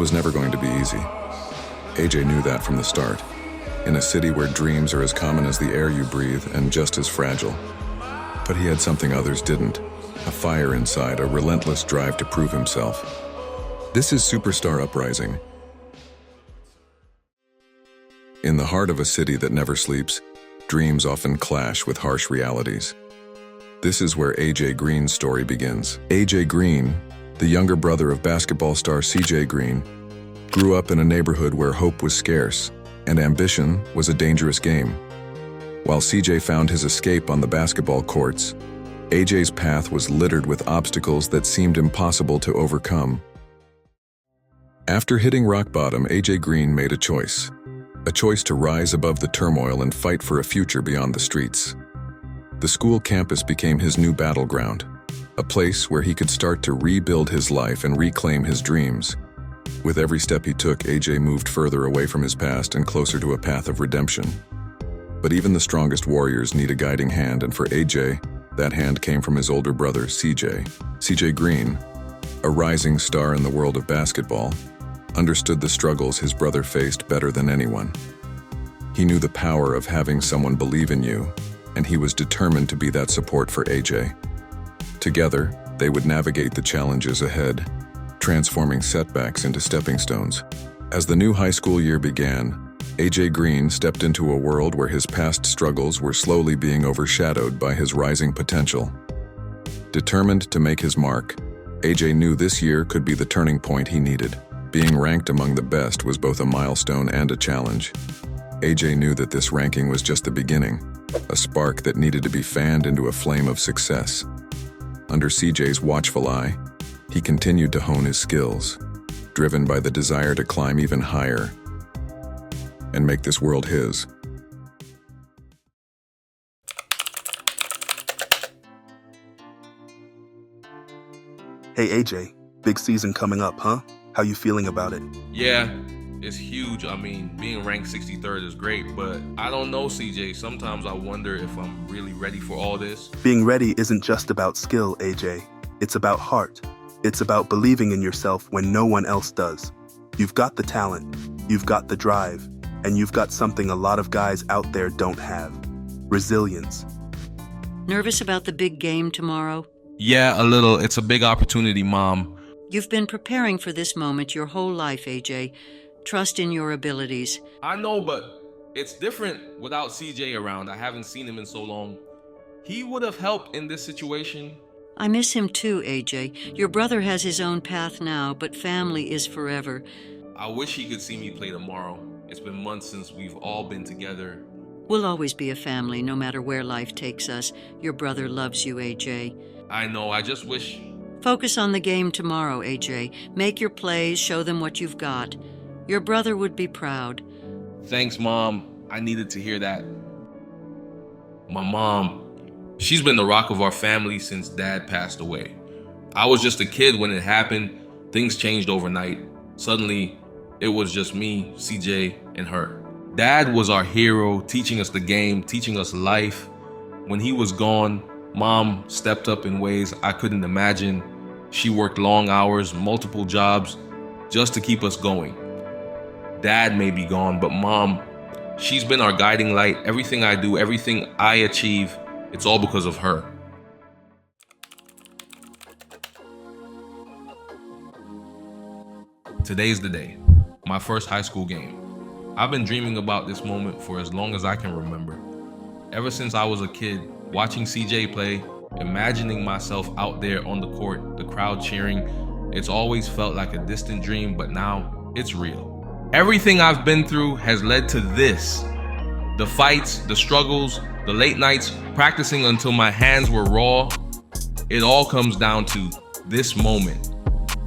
was never going to be easy. AJ knew that from the start. In a city where dreams are as common as the air you breathe and just as fragile. But he had something others didn't. A fire inside, a relentless drive to prove himself. This is Superstar Uprising. In the heart of a city that never sleeps, dreams often clash with harsh realities. This is where AJ Green's story begins. AJ Green, the younger brother of basketball star CJ Green, grew up in a neighborhood where hope was scarce and ambition was a dangerous game. While CJ found his escape on the basketball courts, AJ's path was littered with obstacles that seemed impossible to overcome. After hitting rock bottom, AJ Green made a choice to rise above the turmoil and fight for a future beyond the streets. The school campus became his new battleground, a place where he could start to rebuild his life and reclaim his dreams. With every step he took, AJ moved further away from his past and closer to a path of redemption. But even the strongest warriors need a guiding hand, and for AJ, that hand came from his older brother, CJ. CJ Green, a rising star in the world of basketball, understood the struggles his brother faced better than anyone. He knew the power of having someone believe in you, and he was determined to be that support for AJ. Together, they would navigate the challenges ahead, transforming setbacks into stepping stones. As the new high school year began, AJ Green stepped into a world where his past struggles were slowly being overshadowed by his rising potential. Determined to make his mark, AJ knew this year could be the turning point he needed. Being ranked among the best was both a milestone and a challenge. AJ knew that this ranking was just the beginning, a spark that needed to be fanned into a flame of success. Under CJ's watchful eye, he continued to hone his skills, driven by the desire to climb even higher and make this world his. Hey AJ, big season coming up, huh? How you feeling about it? Yeah, it's huge. I mean, being ranked 63rd is great, but I don't know, CJ. Sometimes I wonder if I'm really ready for all this. Being ready isn't just about skill, AJ. It's about heart. It's about believing in yourself when no one else does. You've got the talent, you've got the drive, and you've got something a lot of guys out there don't have. Resilience. Nervous about the big game tomorrow? Yeah, a little. It's a big opportunity, Mom. You've been preparing for this moment your whole life, AJ. Trust in your abilities. I know, but it's different without CJ around. I haven't seen him in so long. He would have helped in this situation. I miss him too, AJ. Your brother has his own path now, but family is forever. I wish he could see me play tomorrow. It's been months since we've all been together. We'll always be a family, no matter where life takes us. Your brother loves you, AJ. I know, I just wish... Focus on the game tomorrow, AJ. Make your plays, show them what you've got. Your brother would be proud. Thanks, Mom. I needed to hear that. My mom, she's been the rock of our family since Dad passed away. I was just a kid when it happened. Things changed overnight. Suddenly, it was just me, CJ, and her. Dad was our hero, teaching us the game, teaching us life. When he was gone, Mom stepped up in ways I couldn't imagine. She worked long hours, multiple jobs, just to keep us going. Dad may be gone, but Mom, she's been our guiding light. Everything I do, everything I achieve, it's all because of her. Today's the day, my first high school game. I've been dreaming about this moment for as long as I can remember. Ever since I was a kid, watching CJ play, imagining myself out there on the court, the crowd cheering, it's always felt like a distant dream, but now it's real. Everything I've been through has led to this. The fights, the struggles, the late nights, practicing until my hands were raw. It all comes down to this moment.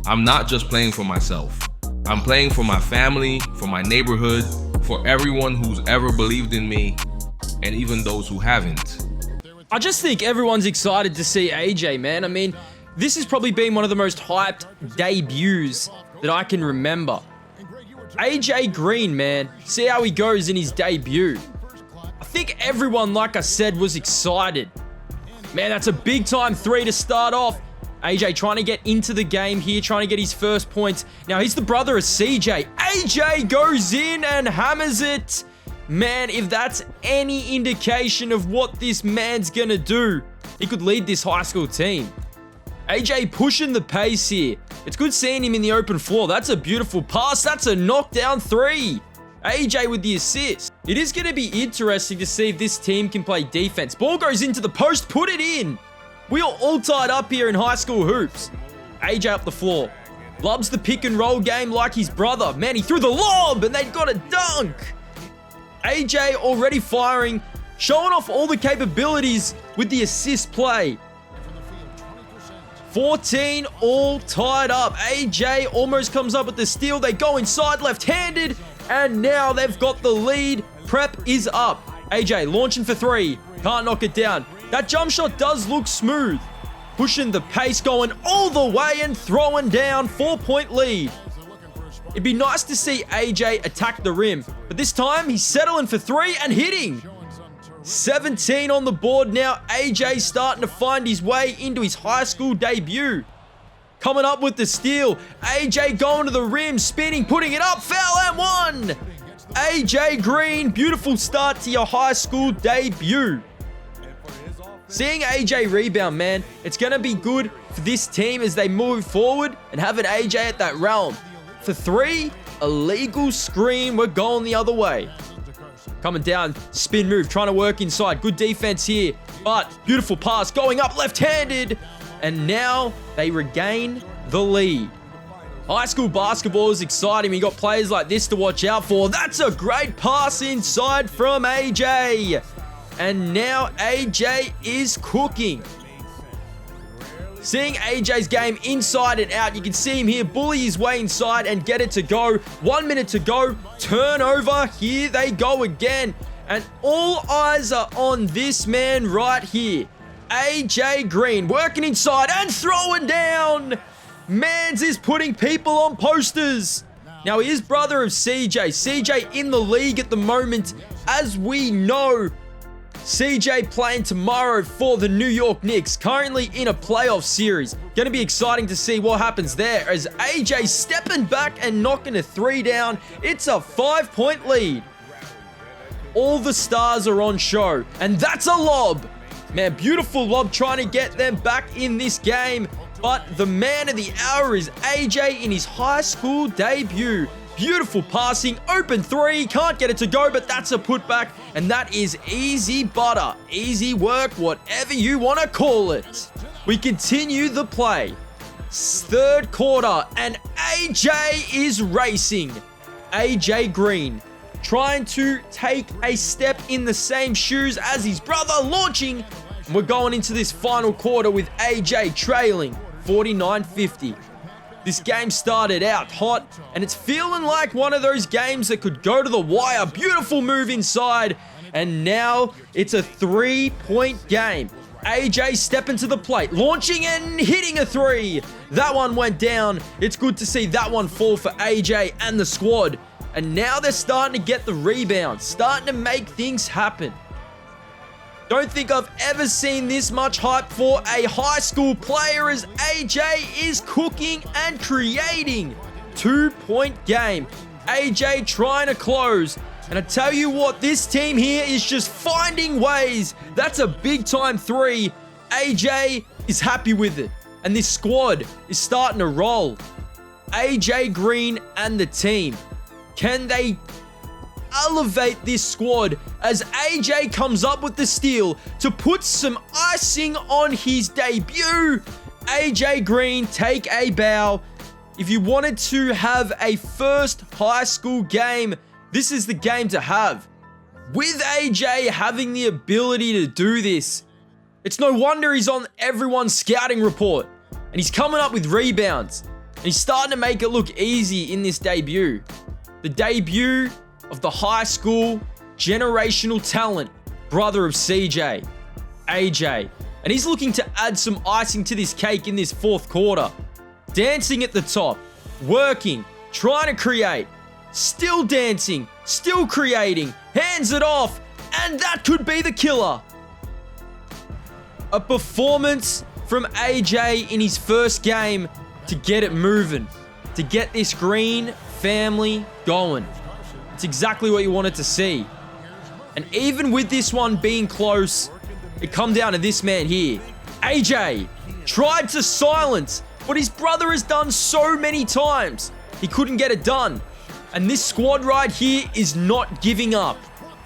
I'm not just playing for myself. I'm playing for my family, for my neighborhood, for everyone who's ever believed in me, and even those who haven't. I just think everyone's excited to see AJ, man. I mean, this has probably been one of the most hyped debuts that I can remember. AJ Green, man. See how he goes in his debut. I think everyone, like I said, was excited. Man, that's a big time three to start off. AJ trying to get into the game here, trying to get his first points. Now, he's the brother of CJ. AJ goes in and hammers it. Man, if that's any indication of what this man's gonna do, he could lead this high school team. AJ pushing the pace here. It's good seeing him in the open floor. That's a beautiful pass. That's a knockdown three. AJ with the assist. It is going to be interesting to see if this team can play defense. Ball goes into the post. Put it in. We are all tied up here in high school hoops. AJ up the floor. Loves the pick and roll game like his brother. Man, he threw the lob and they got a dunk. AJ already firing, showing off all the capabilities with the assist play. 14 all tied up. AJ almost comes up with the steal. They go inside left-handed, and now they've got the lead. Prep is up. AJ launching for three. Can't knock it down. That jump shot does look smooth. Pushing the pace, going all the way and throwing down. 4-point lead. It'd be nice to see AJ attack the rim, but this time he's settling for three and hitting. 17 on the board now. AJ starting to find his way into his high school debut. Coming up with the steal. AJ going to the rim, spinning, putting it up, foul and one. AJ Green, beautiful start to your high school debut. Seeing AJ rebound, man, it's going to be good for this team as they move forward and have an AJ at that realm. For three, illegal screen. We're going the other way. Coming down, spin move, trying to work inside. Good defense here, but beautiful pass going up left-handed. And now they regain the lead. High school basketball is exciting. We got players like this to watch out for. That's a great pass inside from AJ. And now AJ is cooking. Seeing AJ's game inside and out, you can see him here bully his way inside and get it to go. 1 minute to go. Turnover. Here they go again. And all eyes are on this man right here. AJ Green working inside and throwing down. Mans is putting people on posters. Now, he is brother of CJ. CJ in the league at the moment. As we know, CJ playing tomorrow for the New York Knicks, currently in a playoff series. Going to be exciting to see what happens there as AJ stepping back and knocking a three down. It's a 5-point lead. All the stars are on show, and that's a lob. Man, beautiful lob trying to get them back in this game. But the man of the hour is AJ in his high school debut. Beautiful passing, open three, can't get it to go, but that's a putback, and that is easy butter, easy work, whatever you want to call it. We continue the play. Third quarter, and AJ is racing. AJ Green trying to take a step in the same shoes as his brother, launching. And we're going into this final quarter with AJ trailing 49-50. This game started out hot, and it's feeling like one of those games that could go to the wire. Beautiful move inside, and now it's a 3-point game. AJ stepping to the plate, launching and hitting a three. That one went down. It's good to see that one fall for AJ and the squad. And now they're starting to get the rebounds, starting to make things happen. Don't think I've ever seen this much hype for a high school player as AJ is cooking and creating. 2-point game. AJ trying to close. And I tell you what, this team here is just finding ways. That's a big time three. AJ is happy with it. And this squad is starting to roll. AJ Green and the team. Can they elevate this squad as AJ comes up with the steal to put some icing on his debut? AJ Green, take a bow. If you wanted to have a first high school game, this is the game to have. With AJ having the ability to do this, it's no wonder he's on everyone's scouting report. And he's coming up with rebounds. And he's starting to make it look easy in this debut. The debut of the high school generational talent, brother of CJ, AJ. And he's looking to add some icing to this cake in this fourth quarter. Dancing at the top, working, trying to create, still dancing, still creating, hands it off, and that could be the killer. A performance from AJ in his first game to get it moving, to get this green family going. It's exactly what you wanted to see. And even with this one being close, it come down to this man here. AJ tried to silence what his brother has done so many times. He couldn't get it done. And this squad right here is not giving up.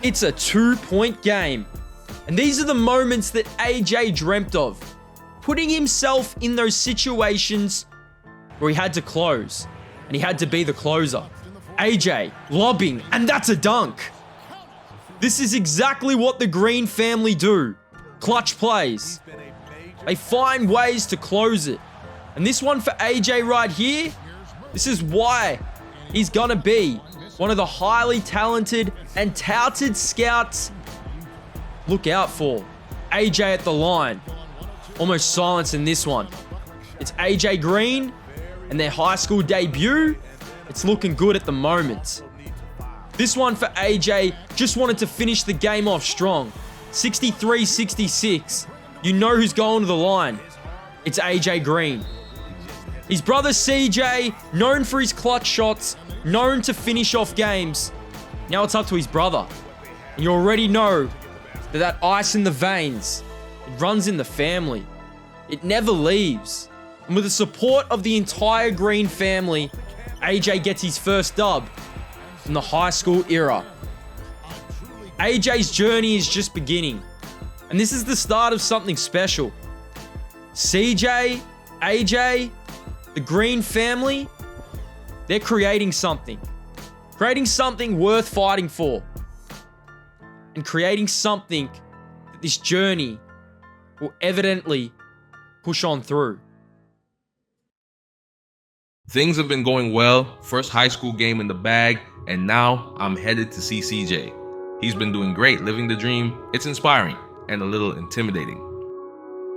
It's a 2-point game. And these are the moments that AJ dreamt of. Putting himself in those situations where he had to close. And he had to be the closer. AJ lobbing, and that's a dunk. This is exactly what the Green family do. Clutch plays. They find ways to close it. And this one for AJ right here, this is why he's gonna be one of the highly talented and touted scouts. Look out for AJ at the line. Almost silence in this one. It's AJ Green and their high school debut. It's looking good at the moment. This one for AJ just wanted to finish the game off strong. 63-66. You know who's going to the line. It's AJ Green. His brother CJ, known for his clutch shots, known to finish off games. Now it's up to his brother. And you already know that ice in the veins, it runs in the family. It never leaves. And with the support of the entire Green family, AJ gets his first dub from the high school era. AJ's journey is just beginning. And this is the start of something special. CJ, AJ, the Green family, they're creating something. Creating something worth fighting for. And creating something that this journey will evidently push on through. Things have been going well. First high school game in the bag, and now I'm headed to see CJ. He's been doing great, living the dream. It's inspiring and a little intimidating.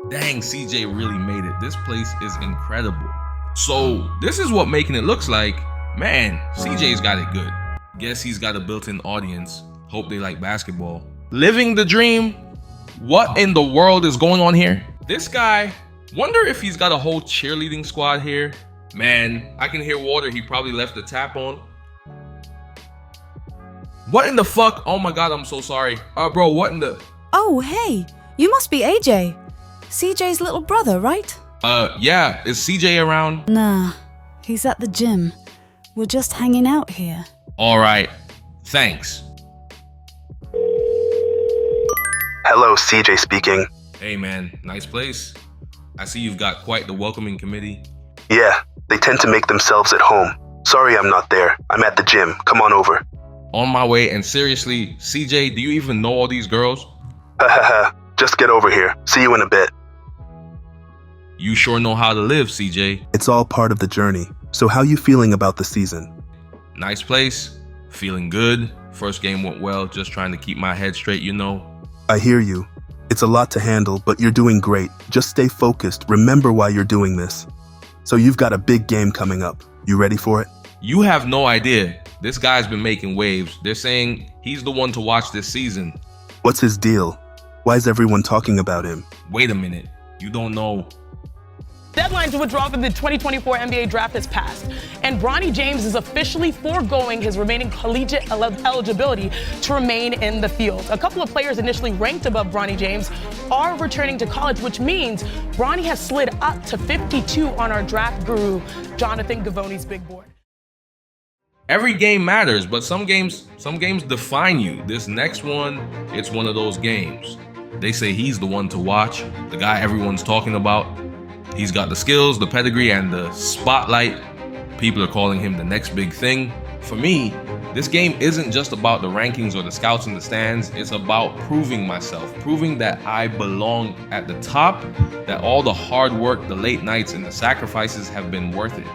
Dang, CJ really made it. This place is incredible. So this is what making it looks like. Man, CJ's got it good. Guess he's got a built-in audience. Hope they like basketball. Living the dream. What in the world is going on here? This guy, wonder if he's got a whole cheerleading squad here. Man, I can hear water. He probably left the tap on. What in the fuck? Oh my god, I'm so sorry. Bro, what in the... Oh, hey, you must be AJ. CJ's little brother, right? Yeah, is CJ around? Nah, he's at the gym. We're just hanging out here. Alright, thanks. Hello, CJ speaking. Hey man, nice place. I see you've got quite the welcoming committee. Yeah, they tend to make themselves at home. Sorry I'm not there. I'm at the gym. Come on over. On my way, and seriously, CJ, do you even know all these girls? Hahaha, just get over here. See you in a bit. You sure know how to live, CJ. It's all part of the journey. So how you feeling about the season? Nice place, feeling good. First game went well, just trying to keep my head straight, you know. I hear you. It's a lot to handle, but you're doing great. Just stay focused. Remember why you're doing this. So you've got a big game coming up. You ready for it? You have no idea. This guy's been making waves. They're saying he's the one to watch this season. What's his deal? Why is everyone talking about him? Wait a minute. You don't know. Deadline to withdraw from the 2024 NBA draft has passed, and Bronny James is officially foregoing his remaining collegiate eligibility to remain in the field. A couple of players initially ranked above Bronny James are returning to college, which means Bronny has slid up to 52 on our draft guru, Jonathan Gavoni's big board. Every game matters, but some games define you. This next one, it's one of those games. They say he's the one to watch, the guy everyone's talking about. He's got the skills, the pedigree, and the spotlight. People are calling him the next big thing. For me, this game isn't just about the rankings or the scouts in the stands. It's about proving myself, proving that I belong at the top, that all the hard work, the late nights, and the sacrifices have been worth it.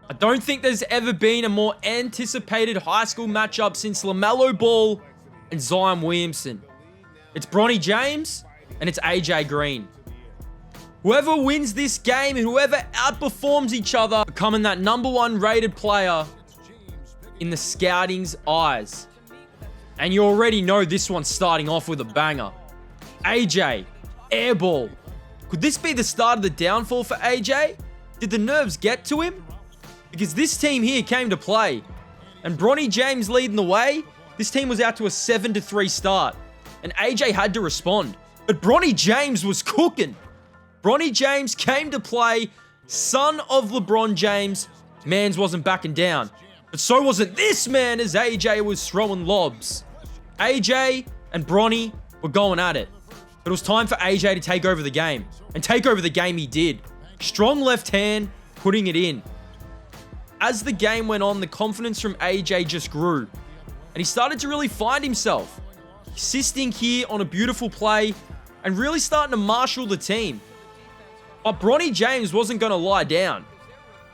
I don't think there's ever been a more anticipated high school matchup since LaMelo Ball and Zion Williamson. It's Bronny James and it's AJ Green. Whoever wins this game and whoever outperforms each other, becoming that #1 rated player in the scouting's eyes. And you already know this one's starting off with a banger. AJ, airball. Could this be the start of the downfall for AJ? Did the nerves get to him? Because this team here came to play. And Bronny James leading the way, this team was out to a 7-3 start. And AJ had to respond. But Bronny James was cooking. Bronny James came to play, son of LeBron James. Mans wasn't backing down. But so wasn't this man as AJ was throwing lobs. AJ and Bronny were going at it. But it was time for AJ to take over the game. And take over the game he did. Strong left hand, putting it in. As the game went on, the confidence from AJ just grew. And he started to really find himself. Assisting here on a beautiful play and really starting to marshal the team. But Bronny James wasn't going to lie down.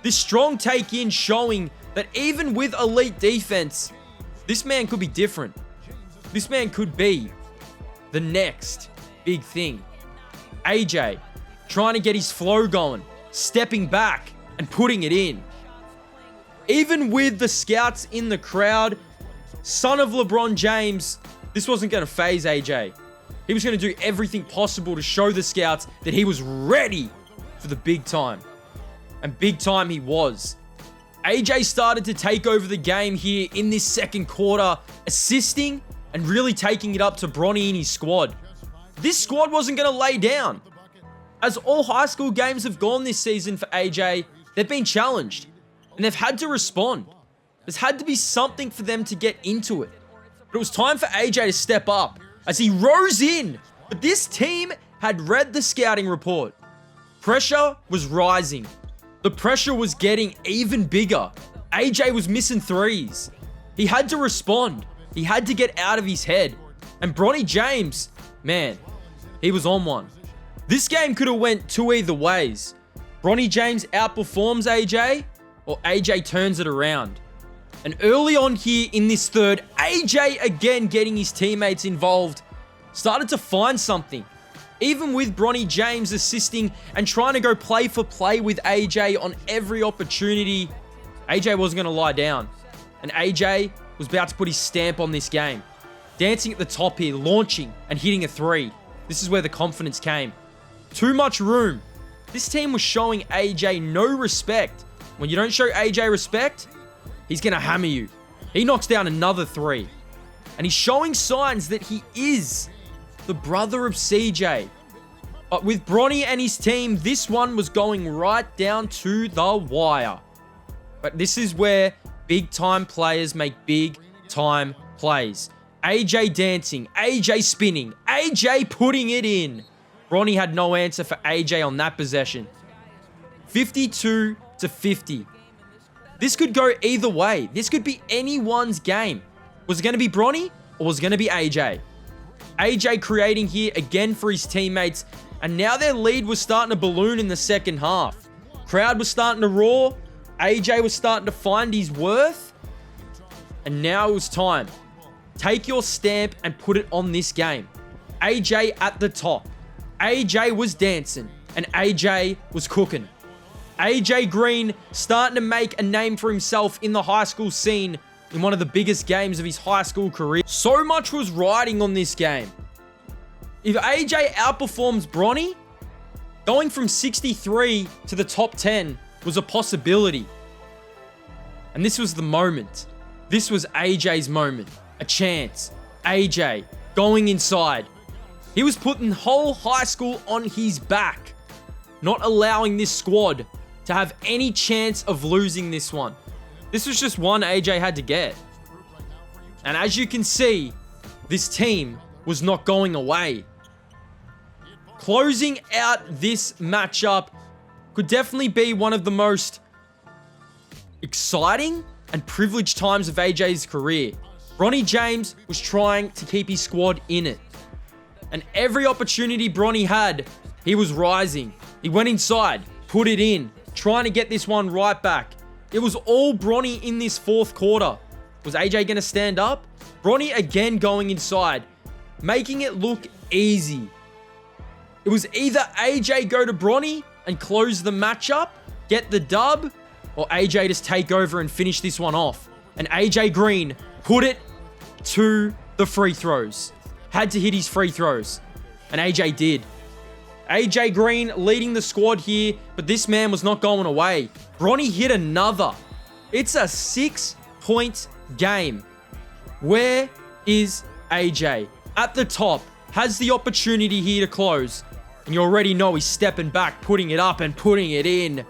This strong take in showing that even with elite defense, this man could be different. This man could be the next big thing. AJ trying to get his flow going, stepping back and putting it in. Even with the scouts in the crowd, son of LeBron James, this wasn't going to faze AJ. He was going to do everything possible to show the scouts that he was ready for the big time. And big time he was. AJ started to take over the game here in this second quarter, assisting and really taking it up to Bronny and his squad. This squad wasn't going to lay down. As all high school games have gone this season for AJ, they've been challenged. And they've had to respond. There's had to be something for them to get into it. But it was time for AJ to step up as he rose in. But this team had read the scouting report. Pressure was rising. The pressure was getting even bigger. AJ was missing threes. He had to respond. He had to get out of his head. And Bronny James, man, he was on one. This game could have went two either ways. Bronny James outperforms AJ, or AJ turns it around. And early on here in this third, AJ again getting his teammates involved, started to find something. Even with Bronny James assisting and trying to go play for play with AJ on every opportunity, AJ wasn't going to lie down. And AJ was about to put his stamp on this game. Dancing at the top here, launching and hitting a three. This is where the confidence came. Too much room. This team was showing AJ no respect. When you don't show AJ respect, he's going to hammer you. He knocks down another three. And he's showing signs that he is the brother of CJ. But with Bronny and his team, this one was going right down to the wire. But this is where big time players make big time plays. AJ dancing, AJ spinning, AJ putting it in. Bronny had no answer for AJ on that possession. 52-50. This could go either way. This could be anyone's game. Was it going to be Bronny or was it going to be AJ? AJ creating here again for his teammates, and now their lead was starting to balloon in the second half. Crowd was starting to roar. AJ was starting to find his worth. And now it was time. Take your stamp and put it on this game. AJ at the top. AJ was dancing and AJ was cooking. AJ Green starting to make a name for himself in the high school scene in one of the biggest games of his high school career. So much was riding on this game. If AJ outperforms Bronny, going from 63 to the top 10 was a possibility. And this was the moment. This was AJ's moment. A chance. AJ going inside. He was putting whole high school on his back, not allowing this squad to have any chance of losing this one. This was just one AJ had to get. And as you can see, this team was not going away. Closing out this matchup could definitely be one of the most exciting and privileged times of AJ's career. Bronny James was trying to keep his squad in it. And every opportunity Bronny had, he was rising. He went inside, put it in, trying to get this one right back. It was all Bronny in this fourth quarter. Was AJ going to stand up? Bronny again going inside, making it look easy. It was either AJ go to Bronny and close the matchup, get the dub, or AJ just take over and finish this one off. And AJ Green put it to the free throws. Had to hit his free throws. And AJ did. AJ Green leading the squad here, but this man was not going away. Bronny hit another. It's a 6-point game. Where is AJ? At the top, has the opportunity here to close. And you already know he's stepping back, putting it up and putting it in.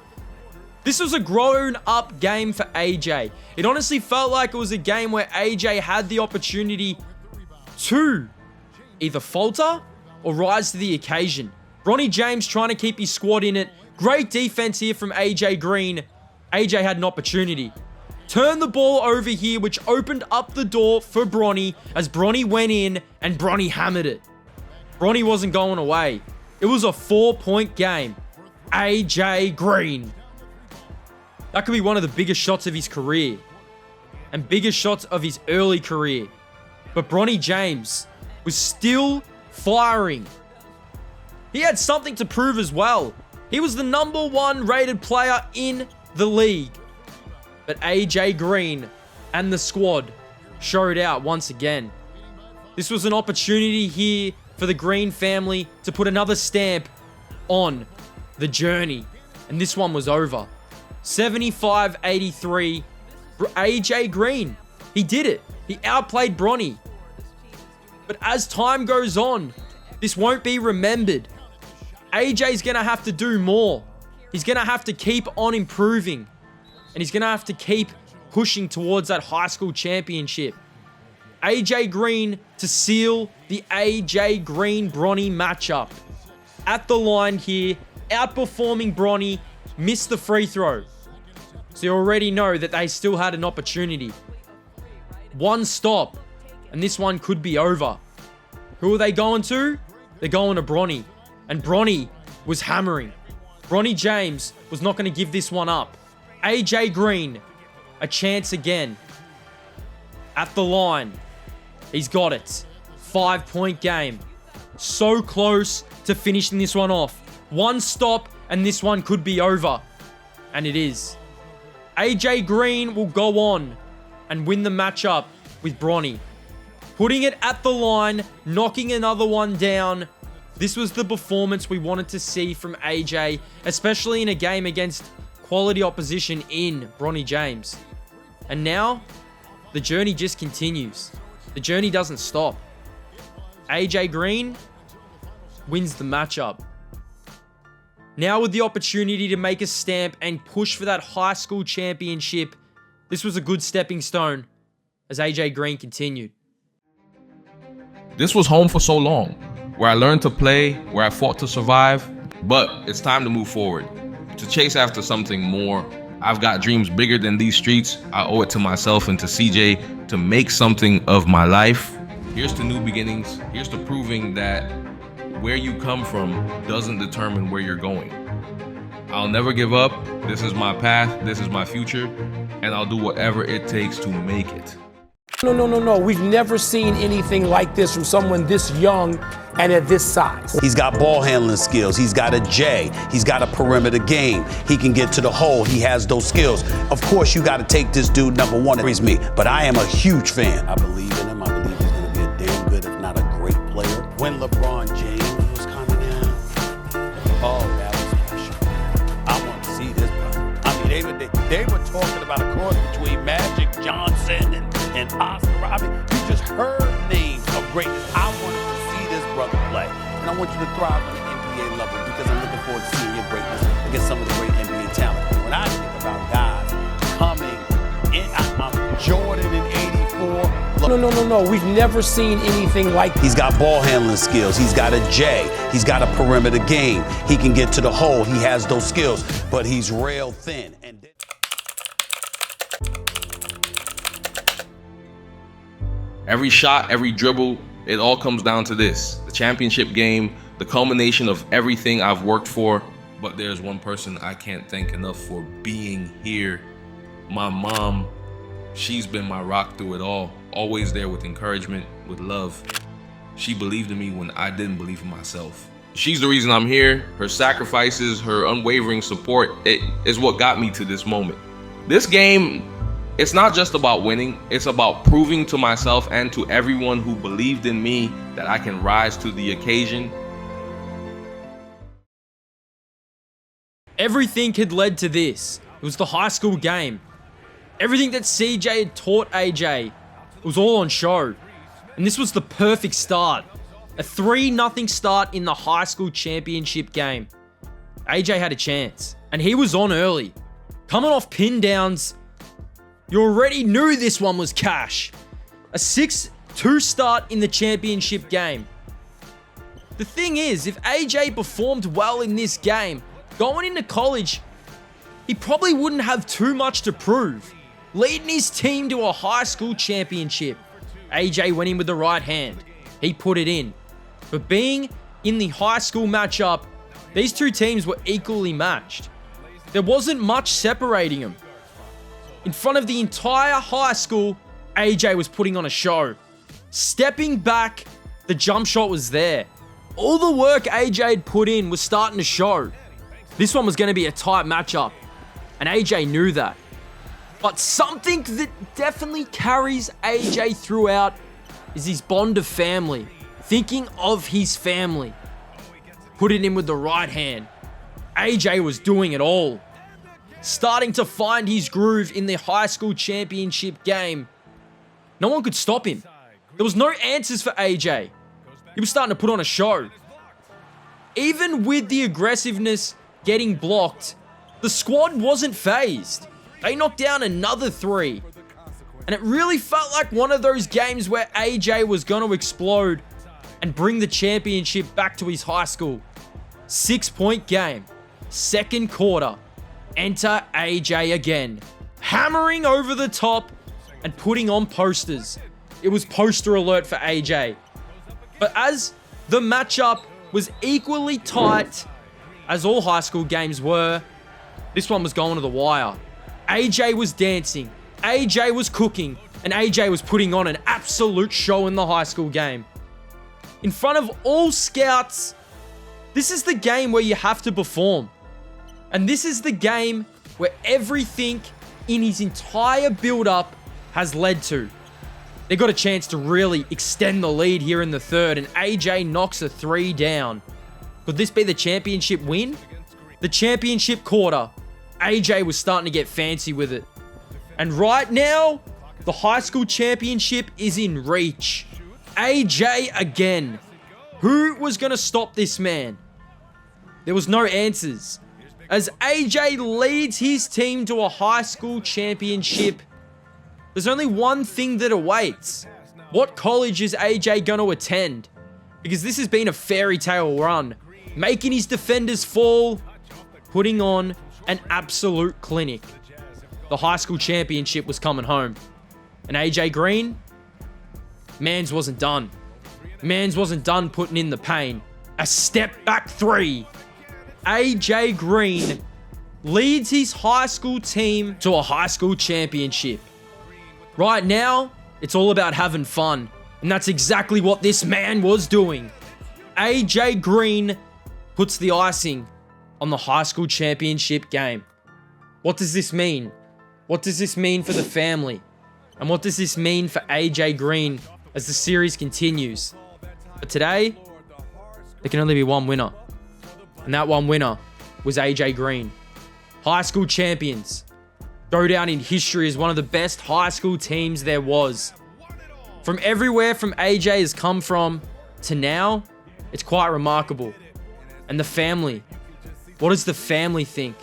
This was a grown-up game for AJ. It honestly felt like it was a game where AJ had the opportunity to either falter or rise to the occasion. Bronny James trying to keep his squad in it. Great defense here from AJ Green. AJ had an opportunity. Turned the ball over here, which opened up the door for Bronny as Bronny went in and Bronny hammered it. Bronny wasn't going away. It was a 4-point game. AJ Green. That could be one of the biggest shots of his career. And biggest shots of his early career. But Bronny James was still firing. He had something to prove as well. He was the #1 rated player in the league. But AJ Green and the squad showed out once again. This was an opportunity here for the Green family to put another stamp on the journey. And this one was over. 75-83. AJ Green, he did it. He outplayed Bronny. But as time goes on, this won't be remembered. AJ's going to have to do more. He's going to have to keep on improving. And he's going to have to keep pushing towards that high school championship. AJ Green to seal the AJ Green-Bronny matchup. At the line here, outperforming Bronny, missed the free throw. So you already know that they still had an opportunity. One stop, and this one could be over. Who are they going to? They're going to Bronny. And Bronny was hammering. Bronny James was not going to give this one up. AJ Green, a chance again. At the line, he's got it. 5-point game. So close to finishing this one off. One stop, and this one could be over. And it is. AJ Green will go on and win the matchup with Bronny. Putting it at the line, knocking another one down. This was the performance we wanted to see from AJ, especially in a game against quality opposition in Bronny James. And now, the journey just continues. The journey doesn't stop. AJ Green wins the matchup. Now with the opportunity to make a stamp and push for that high school championship, this was a good stepping stone as AJ Green continued. This was home for so long, where I learned to play, where I fought to survive, but it's time to move forward, to chase after something more. I've got dreams bigger than these streets. I owe it to myself and to CJ to make something of my life. Here's to new beginnings. Here's to proving that where you come from doesn't determine where you're going. I'll never give up. This is my path. This is my future. And I'll do whatever it takes to make it. No. We've never seen anything like this from someone this young and at this size. He's got ball handling skills. He's got a J. He's got a perimeter game. He can get to the hole. He has those skills. Of course, you got to take this dude #1. He's me. But I am a huge fan. I believe in him. I believe he's going to be a damn good, if not a great player. When LeBron James was coming in, oh, that was special. I want to see this. I mean, they were talking about a cross between Magic Johnson and Oscar. I mean, you just heard names of greatness. I wanted to see this brother play. And I want you to thrive on the NBA level because I'm looking forward to seeing your greatness against some of the great NBA talent. When I think about guys coming in, I'm Jordan in '84. No. We've never seen anything like this. He's got ball handling skills. He's got a J. He's got a perimeter game. He can get to the hole. He has those skills, but he's rail thin. And Every shot, every dribble, it all comes down to this. The championship game, the culmination of everything I've worked for. But there's one person I can't thank enough for being here. My mom. She's been my rock through it all. Always there with encouragement, with love. She believed in me when I didn't believe in myself. She's the reason I'm here. Her sacrifices, her unwavering support, it is what got me to this moment. This game, it's not just about winning. It's about proving to myself and to everyone who believed in me that I can rise to the occasion. Everything had led to this. It was the high school game. Everything that CJ had taught AJ was all on show. And this was the perfect start. A 3-0 start in the high school championship game. AJ had a chance, and he was on early. Coming off pin downs, you already knew this one was cash. A 6-2 start in the championship game. The thing is, if AJ performed well in this game, going into college, he probably wouldn't have too much to prove. Leading his team to a high school championship. AJ went in with the right hand. He put it in. But being in the high school matchup, these two teams were equally matched. There wasn't much separating them. In front of the entire high school, AJ was putting on a show. Stepping back, the jump shot was there. All the work AJ had put in was starting to show. This one was going to be a tight matchup, and AJ knew that. But something that definitely carries AJ throughout is his bond of family. Thinking of his family. Put it in with the right hand. AJ was doing it all. Starting to find his groove in the high school championship game. No one could stop him. There was no answers for AJ. He was starting to put on a show. Even with the aggressiveness getting blocked, the squad wasn't phased. They knocked down another 3. And it really felt like one of those games where AJ was going to explode and bring the championship back to his high school. 6-point game. Second quarter. Enter AJ again. Hammering over the top and putting on posters. It was poster alert for AJ. But as the matchup was equally tight as all high school games were, this one was going to the wire. AJ was dancing. AJ was cooking. And AJ was putting on an absolute show in the high school game. In front of all scouts, this is the game where you have to perform. And this is the game where everything in his entire build-up has led to. They got a chance to really extend the lead here in the third, and AJ knocks a 3 down. Could this be the championship win? The championship quarter. AJ was starting to get fancy with it. And right now, the high school championship is in reach. AJ again. Who was going to stop this man? There was no answers. As AJ leads his team to a high school championship, there's only one thing that awaits. What college is AJ going to attend? Because this has been a fairy tale run. Making his defenders fall, putting on an absolute clinic. The high school championship was coming home. And AJ Green, Mans wasn't done. Mans wasn't done putting in the pain. A step back 3. AJ Green leads his high school team to a high school championship. Right now, it's all about having fun. And that's exactly what this man was doing. AJ Green puts the icing on the high school championship game. What does this mean? What does this mean for the family? And what does this mean for AJ Green as the series continues? But today, there can only be one winner. And that one winner was AJ Green. High school champions. Go down in history as one of the best high school teams there was. From everywhere from AJ has come from to now, it's quite remarkable. And the family. What does the family think?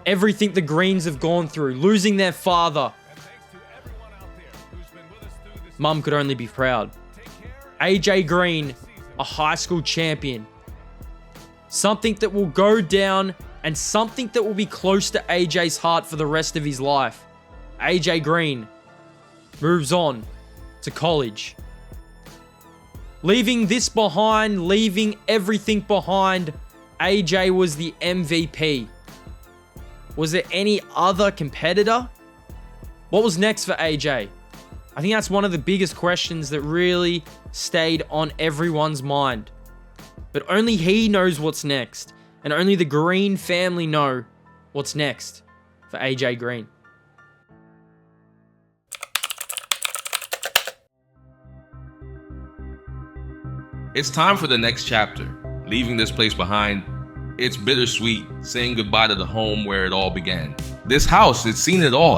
Everything the Greens have gone through, losing their father. Mum could only be proud. AJ Green, a high school champion. Something that will go down and something that will be close to AJ's heart for the rest of his life. AJ Green moves on to college. Leaving this behind, leaving everything behind, AJ was the MVP. Was there any other competitor? What was next for AJ? I think that's one of the biggest questions that really stayed on everyone's mind. But only he knows what's next. And only the Green family know what's next for AJ Green. It's time for the next chapter, leaving this place behind, It's bittersweet saying goodbye to the home where it all began. This house, it's seen it all.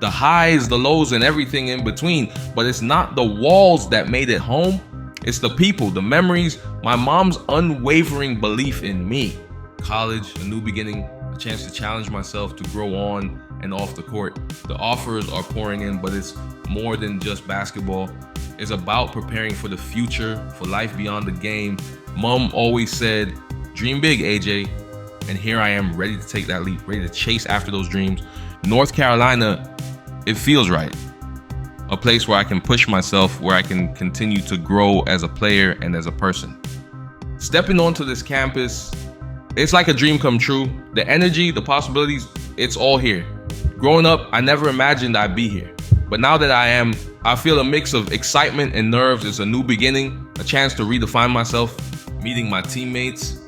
The highs, the lows, and everything in between. But it's not the walls that made it home. It's the people, the memories, my mom's unwavering belief in me. College, a new beginning, a chance to challenge myself, to grow on and off the court. The offers are pouring in, but it's more than just basketball. It's about preparing for the future, for life beyond the game. Mom always said, dream big, AJ. And here I am, ready to take that leap, ready to chase after those dreams. North Carolina, it feels right. A place where I can push myself, where I can continue to grow as a player and as a person. Stepping onto this campus, it's like a dream come true. The energy, the possibilities, it's all here. Growing up, I never imagined I'd be here. But now that I am, I feel a mix of excitement and nerves. It's a new beginning, a chance to redefine myself, meeting my teammates.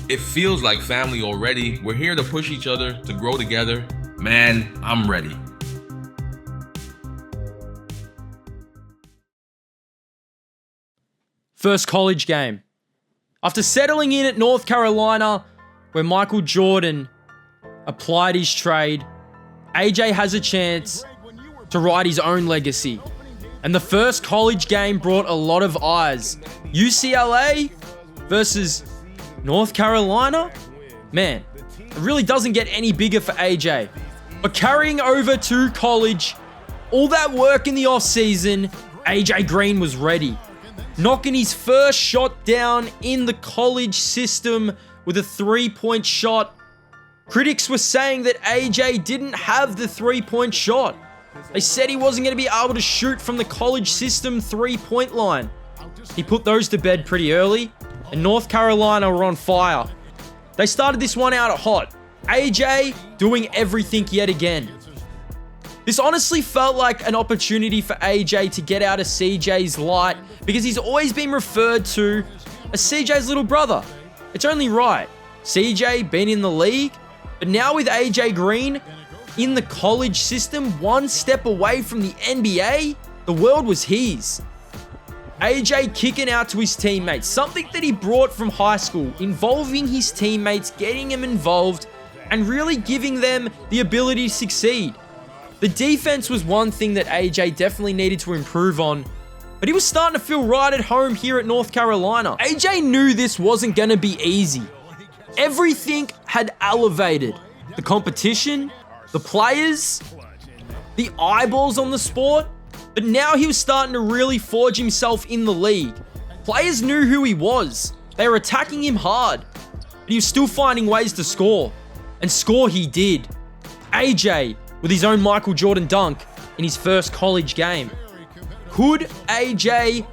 It feels like family already. We're here to push each other, to grow together. Man, I'm ready. First college game. After settling in at North Carolina, where Michael Jordan applied his trade, AJ has a chance to write his own legacy. And the first college game brought a lot of eyes. UCLA versus North Carolina? Man, it really doesn't get any bigger for AJ. But carrying over to college, all that work in the offseason, AJ Green was ready. Knocking his first shot down in the college system with a three-point shot. Critics were saying that AJ didn't have the three-point shot. They said he wasn't going to be able to shoot from the college system three-point line. He put those to bed pretty early, and North Carolina were on fire. They started this one out hot. AJ doing everything yet again. This honestly felt like an opportunity for AJ to get out of CJ's light because he's always been referred to as CJ's little brother. It's only right. CJ been in the league, but now with AJ Green in the college system, one step away from the NBA, the world was his. AJ kicking out to his teammates, something that he brought from high school, involving his teammates, getting them involved, and really giving them the ability to succeed. The defense was one thing that AJ definitely needed to improve on, but he was starting to feel right at home here at North Carolina. AJ knew this wasn't going to be easy. Everything had elevated. The competition, the players, the eyeballs on the sport, but now he was starting to really forge himself in the league. Players knew who he was. They were attacking him hard, but he was still finding ways to score. And score he did. AJ with his own Michael Jordan dunk in his first college game. Could AJ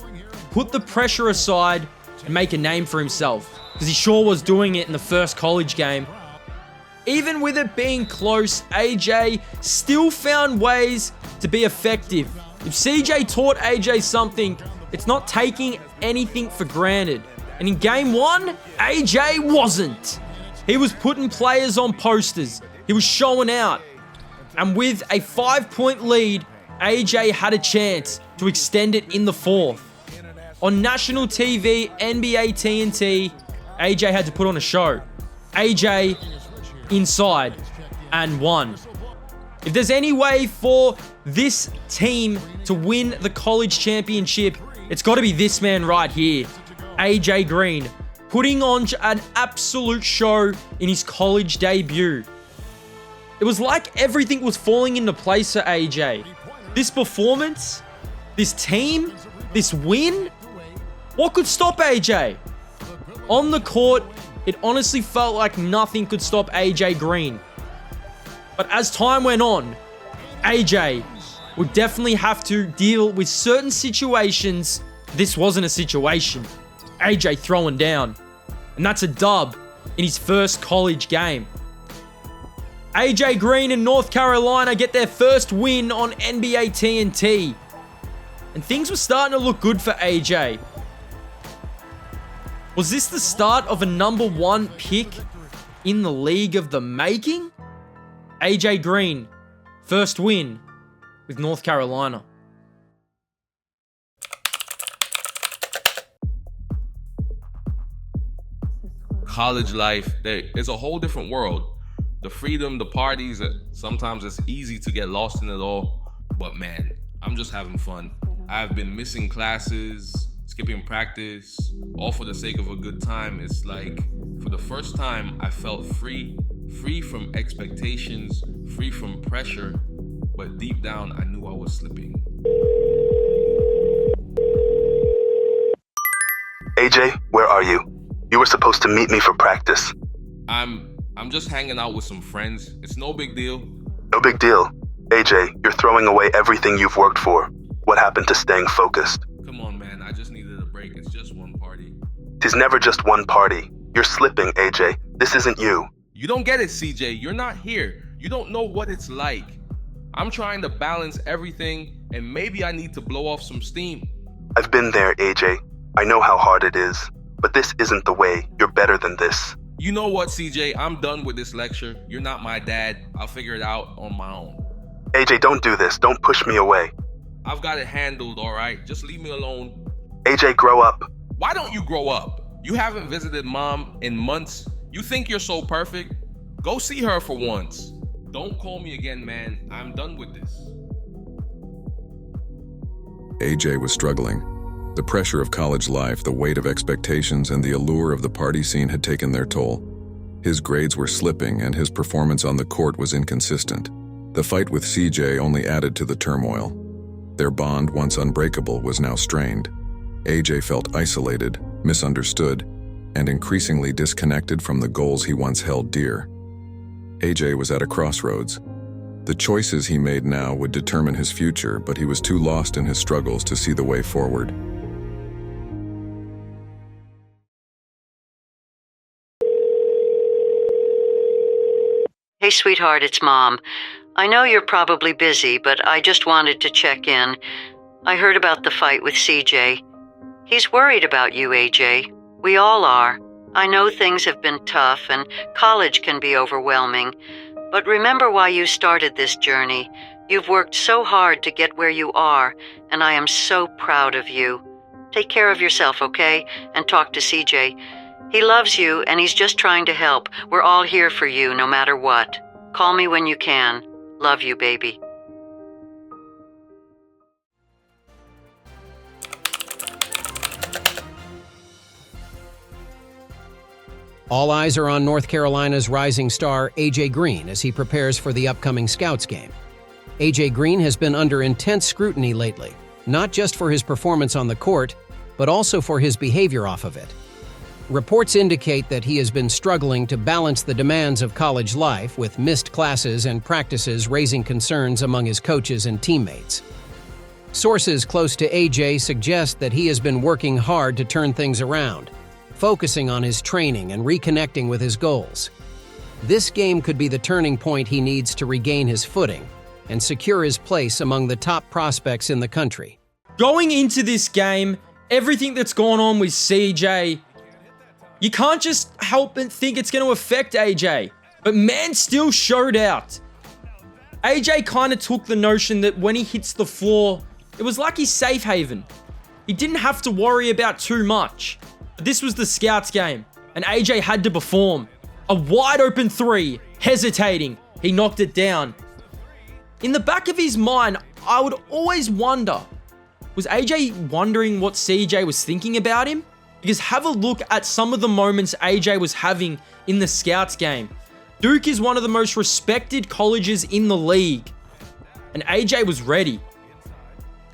put the pressure aside and make a name for himself? Because he sure was doing it in the first college game. Even with it being close, AJ still found ways to be effective. If CJ taught AJ something, it's not taking anything for granted. And in game one, AJ wasn't. He was putting players on posters. He was showing out. And with a 5-point lead, AJ had a chance to extend it in the fourth. On national TV, NBA TNT, AJ had to put on a show. AJ inside and won. If there's any way for this team to win the college championship, it's got to be this man right here, AJ Green, putting on an absolute show in his college debut. It was like everything was falling into place for AJ. This performance, this team, this win, what could stop AJ? On the court, it honestly felt like nothing could stop AJ Green. But as time went on, AJ would definitely have to deal with certain situations. This wasn't a situation. AJ throwing down. And that's a dub in his first college game. AJ Green and North Carolina get their first win on NBA TNT. And things were starting to look good for AJ. Was this the start of a number one pick in the league of the making? AJ Green, first win with North Carolina. college life, there's a whole different world. The freedom, the parties, sometimes it's easy to get lost in it all. But man, I'm just having fun. I've been missing classes, skipping practice, all for the sake of a good time. It's like, for the first time, I felt free from expectations, free from pressure, but deep down, I knew I was slipping. AJ, where are you? You were supposed to meet me for practice. I'm just hanging out with some friends. It's no big deal. No big deal. AJ, you're throwing away everything you've worked for. What happened to staying focused? Come on, man. I just needed a break. It's just one party. Tis never just one party. You're slipping, AJ. This isn't you. You don't get it, CJ. You're not here. You don't know what it's like. I'm trying to balance everything, and maybe I need to blow off some steam. I've been there, AJ. I know how hard it is. But this isn't the way. You're better than this. You know what, CJ? I'm done with this lecture. You're not my dad. I'll figure it out on my own. AJ, don't do this. Don't push me away. I've got it handled, all right? Just leave me alone. AJ, grow up. Why don't you grow up? You haven't visited mom in months. You think you're so perfect? Go see her for once. Don't call me again, man. I'm done with this. AJ was struggling. The pressure of college life, the weight of expectations, and the allure of the party scene had taken their toll. His grades were slipping, and his performance on the court was inconsistent. The fight with CJ only added to the turmoil. Their bond, once unbreakable, was now strained. AJ felt isolated, misunderstood, and increasingly disconnected from the goals he once held dear. AJ was at a crossroads. The choices he made now would determine his future, but he was too lost in his struggles to see the way forward. Hey, sweetheart, it's Mom. I know you're probably busy, but I just wanted to check in. I heard about the fight with CJ. He's worried about you, AJ. We all are. I know things have been tough and college can be overwhelming. But remember why you started this journey. You've worked so hard to get where you are, and I am so proud of you. Take care of yourself, okay? And talk to CJ. He loves you, and he's just trying to help. We're all here for you, no matter what. Call me when you can. Love you, baby. All eyes are on North Carolina's rising star, A.J. Green, as he prepares for the upcoming Scouts game. A.J. Green has been under intense scrutiny lately, not just for his performance on the court, but also for his behavior off of it. Reports indicate that he has been struggling to balance the demands of college life with missed classes and practices, raising concerns among his coaches and teammates. Sources close to A.J. suggest that he has been working hard to turn things around, focusing on his training and reconnecting with his goals. This game could be the turning point he needs to regain his footing and secure his place among the top prospects in the country. Going into this game, everything that's gone on with CJ, you can't just help but think it's going to affect AJ. But man still showed out. AJ kind of took the notion that when he hits the floor, it was like his safe haven. He didn't have to worry about too much. But this was the Scouts game, and AJ had to perform. A wide open three, hesitating. He knocked it down. In the back of his mind, I would always wonder, was AJ wondering what CJ was thinking about him? Because have a look at some of the moments AJ was having in the Scouts game. Duke is one of the most respected colleges in the league, and AJ was ready.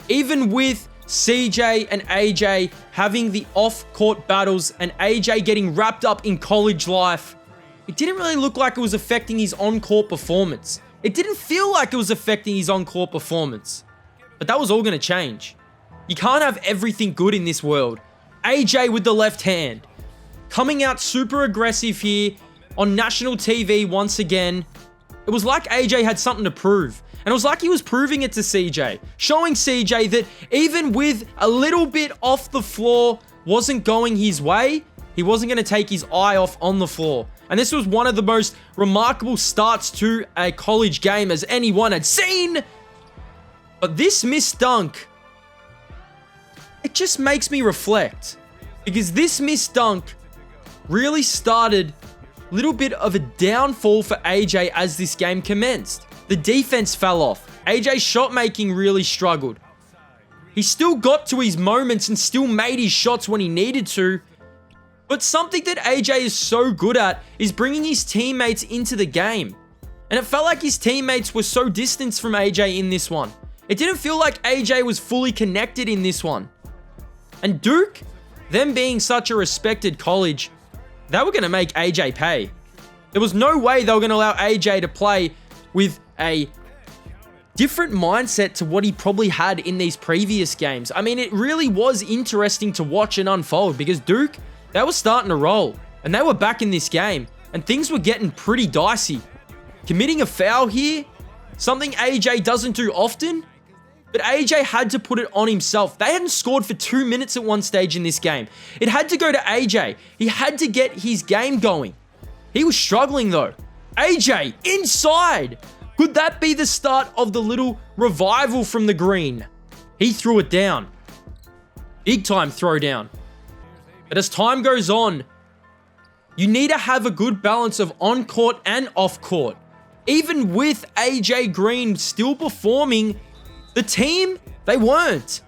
Even with CJ and AJ having the off-court battles and AJ getting wrapped up in college life, it didn't really look like it was affecting his on-court performance. It didn't feel like it was affecting his on-court performance. But that was all going to change. You can't have everything good in this world. AJ with the left hand, coming out super aggressive here on national TV once again. It was like AJ had something to prove. And it was like he was proving it to CJ, showing CJ that even with a little bit off the floor wasn't going his way, he wasn't going to take his eye off on the floor. And this was one of the most remarkable starts to a college game as anyone had seen. But this missed dunk, it just makes me reflect. Because this missed dunk really started a little bit of a downfall for AJ as this game commenced. The defense fell off. AJ's shot making really struggled. He still got to his moments and still made his shots when he needed to. But something that AJ is so good at is bringing his teammates into the game. And it felt like his teammates were so distant from AJ in this one. It didn't feel like AJ was fully connected in this one. And Duke, them being such a respected college, they were going to make AJ pay. There was no way they were going to allow AJ to play with a different mindset to what he probably had in these previous games. I mean, it really was interesting to watch and unfold because Duke, they were starting to roll and they were back in this game and things were getting pretty dicey. Committing a foul here, something AJ doesn't do often, but AJ had to put it on himself. They hadn't scored for 2 minutes at one stage in this game. It had to go to AJ. He had to get his game going. He was struggling though. AJ, inside! Could that be the start of the little revival from the green? He threw it down. Big time throw down. But as time goes on, you need to have a good balance of on-court and off-court. Even with AJ Green still performing, the team, they weren't.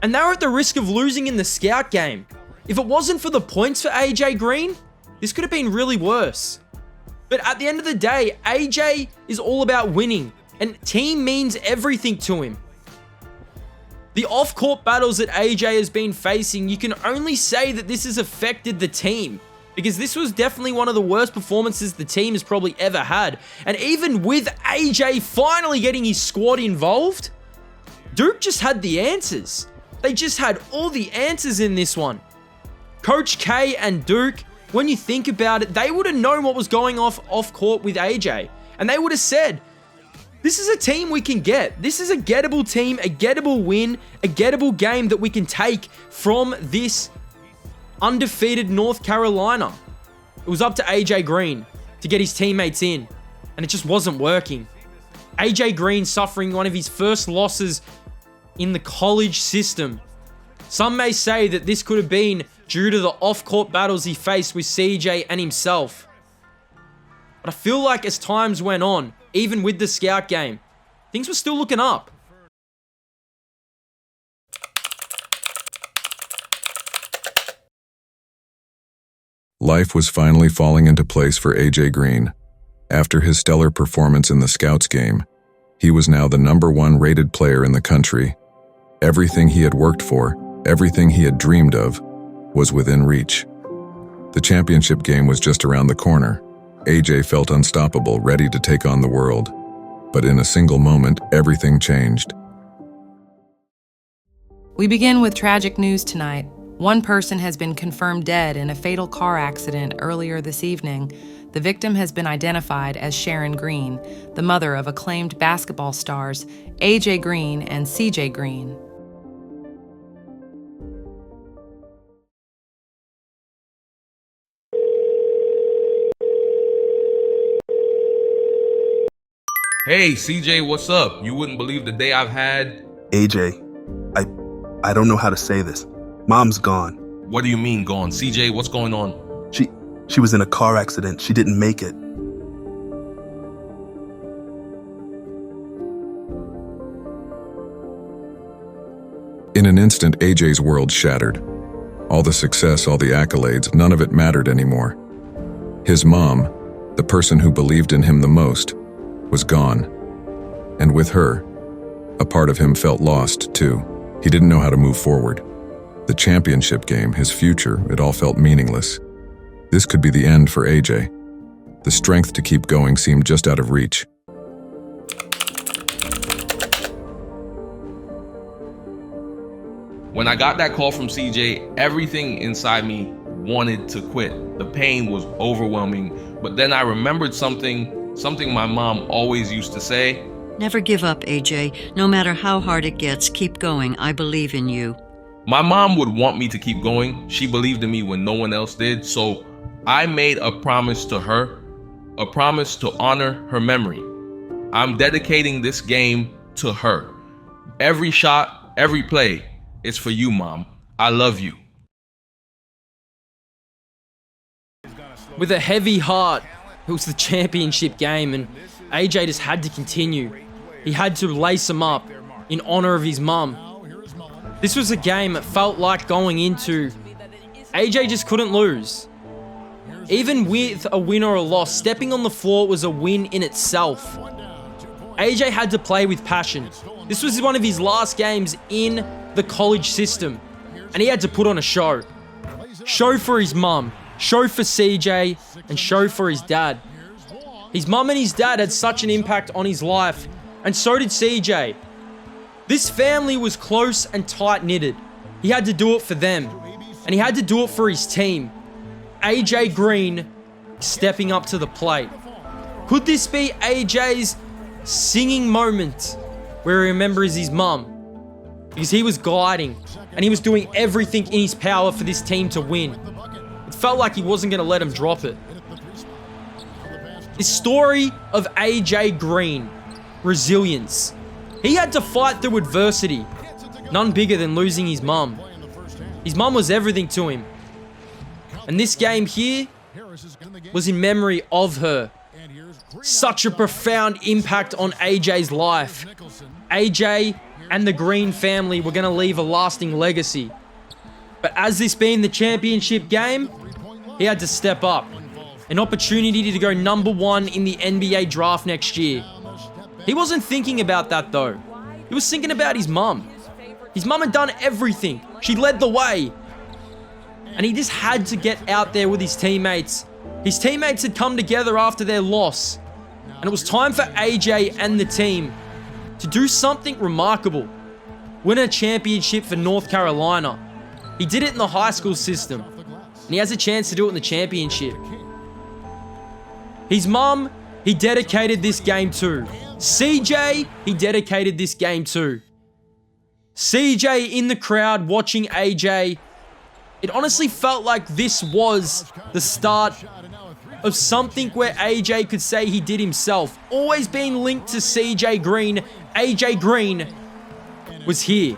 And they were at the risk of losing in the scout game. If it wasn't for the points for AJ Green, this could have been really worse. But at the end of the day, AJ is all about winning, and team means everything to him. The off-court battles that AJ has been facing, you can only say that this has affected the team, because this was definitely one of the worst performances the team has probably ever had. And even with AJ finally getting his squad involved, Duke just had the answers. They just had all the answers in this one. Coach K and Duke, when you think about it, they would have known what was going off court with AJ. And they would have said, this is a team we can get. This is a gettable team, a gettable win, a gettable game that we can take from this undefeated North Carolina. It was up to AJ Green to get his teammates in, and it just wasn't working. AJ Green suffering one of his first losses in the college system. Some may say that this could have been due to the off-court battles he faced with CJ and himself. But I feel like as times went on, even with the scout game, things were still looking up. Life was finally falling into place for AJ Green. After his stellar performance in the Scouts game, he was now the #1 rated player in the country. Everything he had worked for, everything he had dreamed of, was within reach. The championship game was just around the corner. AJ felt unstoppable, ready to take on the world. But in a single moment, everything changed. We begin with tragic news tonight. One person has been confirmed dead in a fatal car accident earlier this evening. The victim has been identified as Sharon Green, the mother of acclaimed basketball stars AJ Green and CJ Green. Hey, CJ, what's up? You wouldn't believe the day I've had. AJ, I don't know how to say this. Mom's gone. What do you mean gone? CJ, what's going on? She was in a car accident. She didn't make it. In an instant, AJ's world shattered. All the success, all the accolades, none of it mattered anymore. His mom, the person who believed in him the most, was gone. And with her, a part of him felt lost, too. He didn't know how to move forward. The championship game, his future, it all felt meaningless. This could be the end for AJ. The strength to keep going seemed just out of reach. When I got that call from CJ, everything inside me wanted to quit. The pain was overwhelming, but then I remembered something my mom always used to say. Never give up, AJ. No matter how hard it gets, keep going. I believe in you. My mom would want me to keep going. She believed in me when no one else did, so I made a promise to her, a promise to honor her memory. I'm dedicating this game to her. Every shot, every play, it's for you, Mom. I love you. with a heavy heart. It was the championship game, and AJ just had to continue. He had to lace him up in honor of his mum. This was a game that felt like going into, AJ just couldn't lose. Even with a win or a loss, stepping on the floor was a win in itself. AJ had to play with passion. This was one of his last games in the college system, and he had to put on a show. Show for his mum, show for CJ, and show for his dad. His mum and his dad had such an impact on his life, and so did CJ. This family was close and tight-knitted. He had to do it for them, and he had to do it for his team. AJ Green stepping up to the plate. Could this be AJ's singing moment where he remembers his mum? Because he was guiding, and he was doing everything in his power for this team to win. It felt like he wasn't going to let him drop it. This story of AJ Green, resilience. He had to fight through adversity, none bigger than losing his mum. His mum was everything to him. And this game here was in memory of her. Such a profound impact on AJ's life. AJ and the Green family were going to leave a lasting legacy. But as this being the championship game, he had to step up. An opportunity to go #1 in the NBA draft next year. He wasn't thinking about that though. He was thinking about his mum. His mum had done everything. She led the way. And he just had to get out there with his teammates. His teammates had come together after their loss. And it was time for AJ and the team to do something remarkable. Win a championship for North Carolina. He did it in the high school system. And he has a chance to do it in the championship. His mum, he dedicated this game to. CJ, he dedicated this game to. CJ in the crowd watching AJ. It honestly felt like this was the start of something where AJ could say he did himself. Always being linked to CJ Green, AJ Green was here.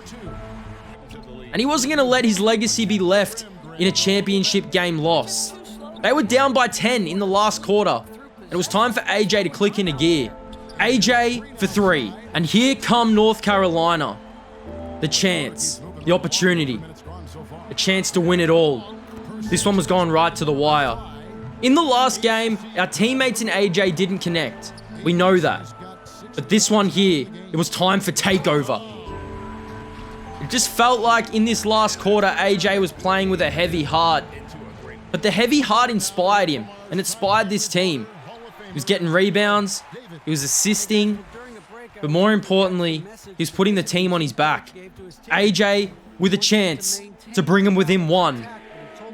And he wasn't going to let his legacy be left in a championship game loss. They were down by 10 in the last quarter. It was time for AJ to click into gear. AJ for 3. And here come North Carolina. The chance, the opportunity, a chance to win it all. This one was going right to the wire. In the last game, our teammates and AJ didn't connect. We know that. But this one here, it was time for takeover. It just felt like in this last quarter, AJ was playing with a heavy heart. But the heavy heart inspired him and inspired this team. He was getting rebounds, he was assisting, but more importantly, he was putting the team on his back. AJ with a chance to bring him within 1.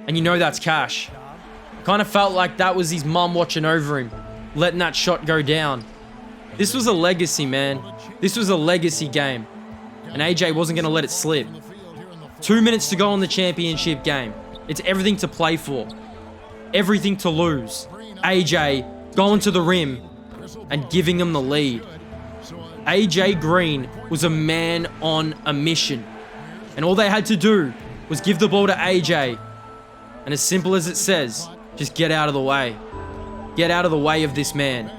And you know that's cash. Kind of felt like that was his mum watching over him, letting that shot go down. This was a legacy, man. This was a legacy game. And AJ wasn't going to let it slip. 2 minutes to go in the championship game. It's everything to play for. Everything to lose. AJ going to the rim and giving him the lead. AJ Green was a man on a mission. And all they had to do was give the ball to AJ. And as simple as it says, just get out of the way. Get out of the way of this man.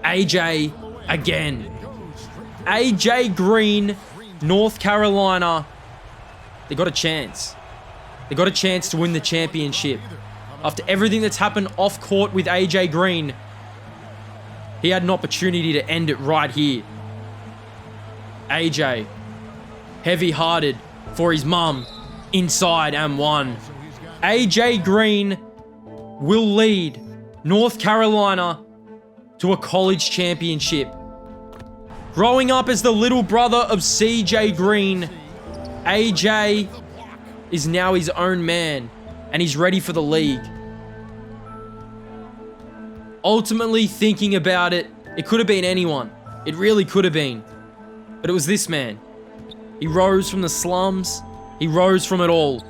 AJ again. AJ Green, North Carolina. They got a chance. They got a chance to win the championship. After everything that's happened off court with AJ Green, he had an opportunity to end it right here. AJ, heavy-hearted for his mum, inside and one. AJ Green will lead North Carolina to a college championship. Growing up as the little brother of CJ Green, AJ is now his own man, and he's ready for the league. Ultimately, thinking about it, it could have been anyone. It really could have been. But it was this man. He rose from the slums. He rose from it all.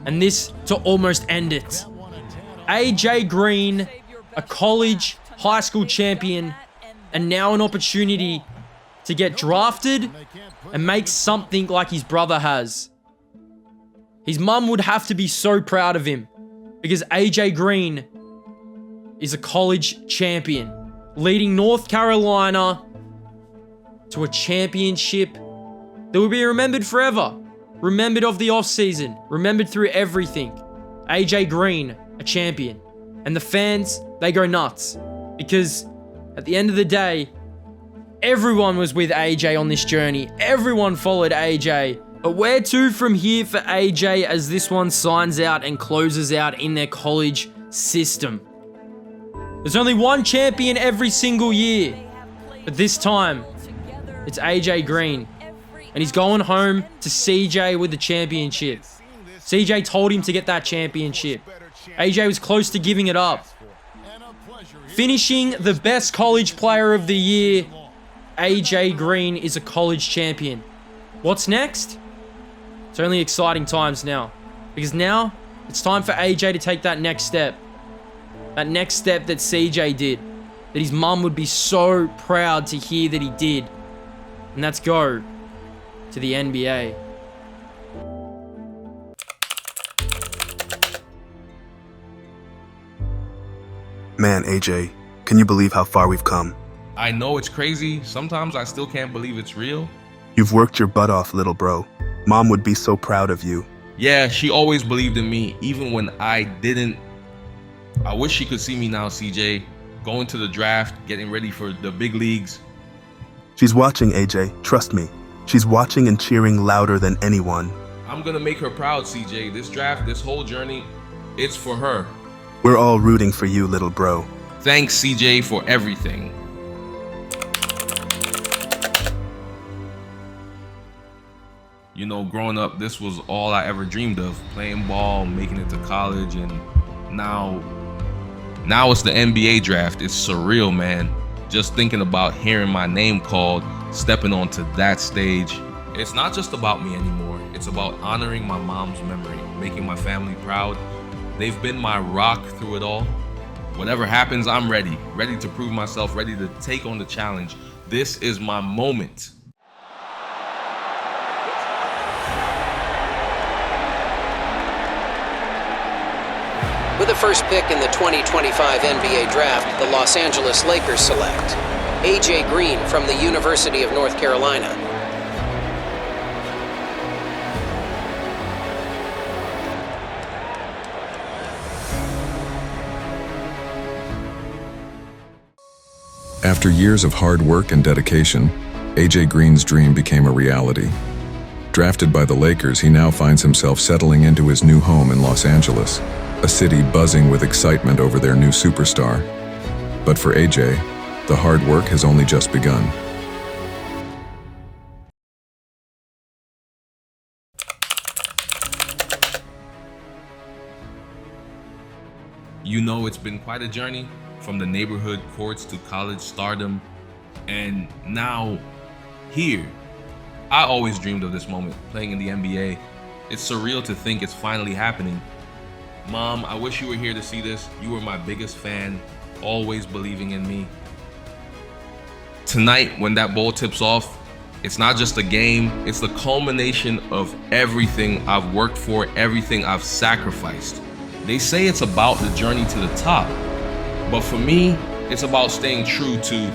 And this to almost end it. AJ Green, a college, high school champion, and now an opportunity to get drafted and make something like his brother has. His mum would have to be so proud of him. Because AJ Green is a college champion, leading North Carolina to a championship that will be remembered forever. Remembered of the offseason, remembered through everything. AJ Green, a champion. And the fans, they go nuts. Because at the end of the day, everyone was with AJ on this journey. Everyone followed AJ. But where to from here for AJ as this one signs out and closes out in their college system? There's only one champion every single year. But this time, it's AJ Green. And he's going home to CJ with the championship. CJ told him to get that championship. AJ was close to giving it up. Finishing the best college player of the year, AJ Green is a college champion. What's next? It's only exciting times now. Because now, it's time for AJ to take that next step. That next step that CJ did. That his mum would be so proud to hear that he did. And that's go to the NBA. Man, AJ, can you believe how far we've come? I know it's crazy. Sometimes I still can't believe it's real. You've worked your butt off, little bro. Mom would be so proud of you. Yeah, she always believed in me, even when I didn't. I wish she could see me now, CJ, going to the draft, getting ready for the big leagues. She's watching, AJ. Trust me. She's watching and cheering louder than anyone. I'm gonna make her proud, CJ. This draft, this whole journey, it's for her. We're all rooting for you, little bro. Thanks, CJ, for everything. You know, growing up, this was all I ever dreamed of. Playing ball, making it to college, and now it's the NBA draft. It's surreal, man. Just thinking about hearing my name called, stepping onto that stage. It's not just about me anymore. It's about honoring my mom's memory, making my family proud. They've been my rock through it all. Whatever happens, I'm ready. Ready to prove myself, ready to take on the challenge. This is my moment. With the first pick in the 2025 NBA Draft, the Los Angeles Lakers select AJ Green from the University of North Carolina. After years of hard work and dedication, AJ Green's dream became a reality. Drafted by the Lakers, he now finds himself settling into his new home in Los Angeles, a city buzzing with excitement over their new superstar. But for AJ, the hard work has only just begun. You know, it's been quite a journey, from the neighborhood courts to college stardom, and now here. I always dreamed of this moment, playing in the NBA. It's surreal to think it's finally happening. Mom, I wish you were here to see this. You were my biggest fan, always believing in me. Tonight, when that ball tips off, it's not just a game, it's the culmination of everything I've worked for, everything I've sacrificed. They say it's about the journey to the top, but for me, it's about staying true to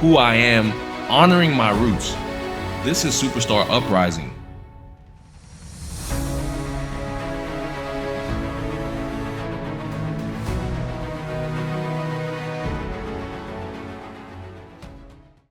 who I am, honoring my roots. This is Superstar Uprising.